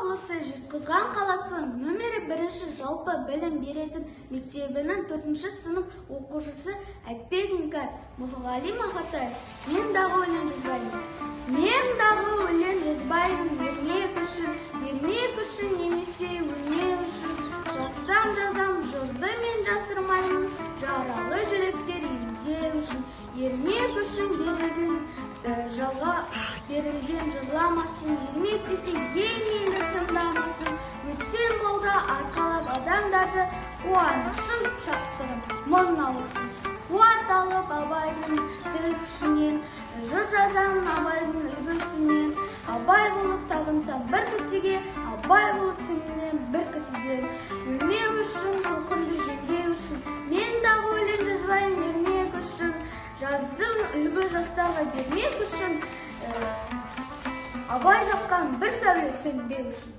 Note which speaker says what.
Speaker 1: облысы Жезқазған қаласы нөмірі 1 жалпы білім беретін мектебінің 4-ші сынып оқушысы Айтбек Мұхағали Мақатаев. Мен дағы өлең жазбаймын. Мен дағы өлең жазбаймын, ермек үшін немесе өлмек үшін. Жазсам, жырды мен жасырмаймын, жаралы жүректер емдеу үшін. Ермек үшін берілген жырламасын, ермек десе ел тыңдамасын. Өтсем болды арқалап адамдарды, қуанышын шаттығын мұң алсын. Қуат алып Абайдың тіл күшінен, жыр жазамын Абайдың үлгісінен. Абай болып табынсам бір кісіге, Абай болып түнінен бір кісіден. Өлмеу үшін, құлқынды жеңдеу үшін, мен дағы өлең жазбаймын ермек үшін. Жаздым үлгі жастарға бермек үшін, Абай жаққан бір сәуле сөнбеу үшін.